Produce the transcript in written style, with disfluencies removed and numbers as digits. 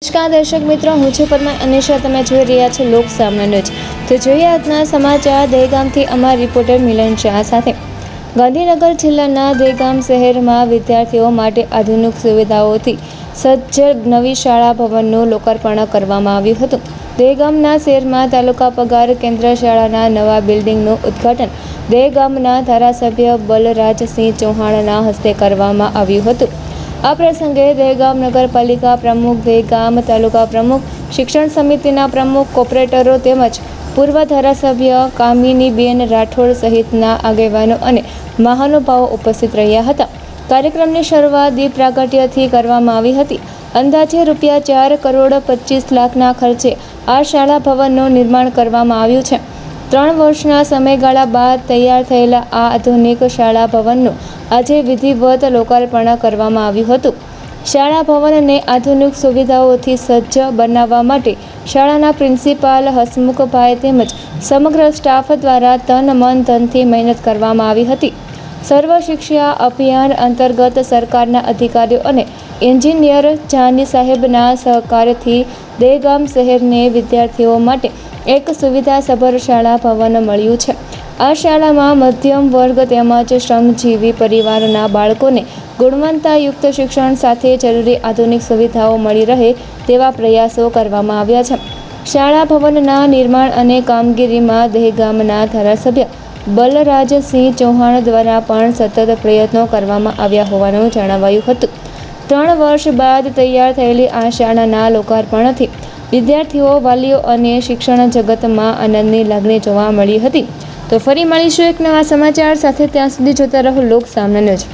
નમસ્કાર દર્શક મિત્રો, હું છું પદ્મા અનિશા. તમે જોઈ રહ્યા છો લોક સામના ન્યૂઝ. તો જોઈએ આજના સમાચાર દહેગામથી અમારા રિપોર્ટર મિલન શાહ સાથે. ગાંધીનગર જિલ્લાના દહેગામ શહેરમાં વિદ્યાર્થીઓ માટે આધુનિક સુવિધાઓથી સજ્જ નવી શાળા ભવનનું લોકાર્પણ કરવામાં આવ્યું હતું. દહેગામના શહેરમાં તાલુકા પગાર કેન્દ્ર શાળાના નવા બિલ્ડિંગનું ઉદ્ઘાટન દહેગામના ધારાસભ્ય બલરાજસિંહ ચૌહાણના હસ્તે કરવામાં આવ્યું હતું. આ પ્રસંગે દહેગામ નગરપાલિકા પ્રમુખ, દહેગામ તાલુકા પ્રમુખ, શિક્ષણ સમિતિના પ્રમુખ, કોર્પોરેટરો તેમજ પૂર્વ ધારાસભ્ય કામિનીબેન રાઠોડ સહિતના આગેવાનો અને મહાનુભાવો ઉપસ્થિત રહ્યા હતા. કાર્યક્રમની શરૂઆત દીપ પ્રાગટ્યથી કરવામાં આવી હતી. અંદાજે ₹4,25,00,000ના ખર્ચે આ શાળા ભવનનું નિર્માણ કરવામાં આવ્યું છે. 3 વર્ષના સમયગાળા બાદ તૈયાર થયેલા આ આધુનિક શાળા ભવનનું આજે વિધિવત લોકાર્પણ કરવામાં આવ્યું હતું. શાળા ભવનને આધુનિક સુવિધાઓથી સજ્જ બનાવવા માટે શાળાના પ્રિન્સિપાલ હસમુખભાઈ તેમજ સમગ્ર સ્ટાફ દ્વારા તન મન ધનથી મહેનત કરવામાં આવી હતી. સર્વ શિક્ષા અભિયાન અંતર્ગત સરકારના અધિકારીઓ અને એન્જિનિયર જાની સાહેબના સહકારથી દહેગામ શહેરને વિદ્યાર્થીઓ માટે એક સુવિધાસભર શાળા ભવન મળ્યું છે. આ શાળામાં મધ્યમ વર્ગ તેમજ શ્રમજીવી પરિવારના બાળકોને ગુણવત્તાયુક્ત શિક્ષણ સાથે જરૂરી આધુનિક સુવિધાઓ મળી રહે તેવા પ્રયાસો કરવામાં આવ્યા છે. શાળા ભવનના નિર્માણ અને કામગીરીમાં દહેગામના ધારાસભ્ય બલરાજસિંહ ચૌહાણ દ્વારા પણ સતત પ્રયત્નો કરવામાં આવ્યા હોવાનું જણાવાયું હતું. 3 વર્ષ બાદ તૈયાર થયેલી આ શાળાના લોકાર્પણથી વિદ્યાર્થીઓ, વાલીઓ અને શિક્ષણ જગતમાં આનંદની લાગણી જોવા મળી હતી. તો ફરી મળીશું એક નવા સમાચાર સાથે. ત્યાં સુધી જોતા રહો લોક સામના ન્યૂઝ.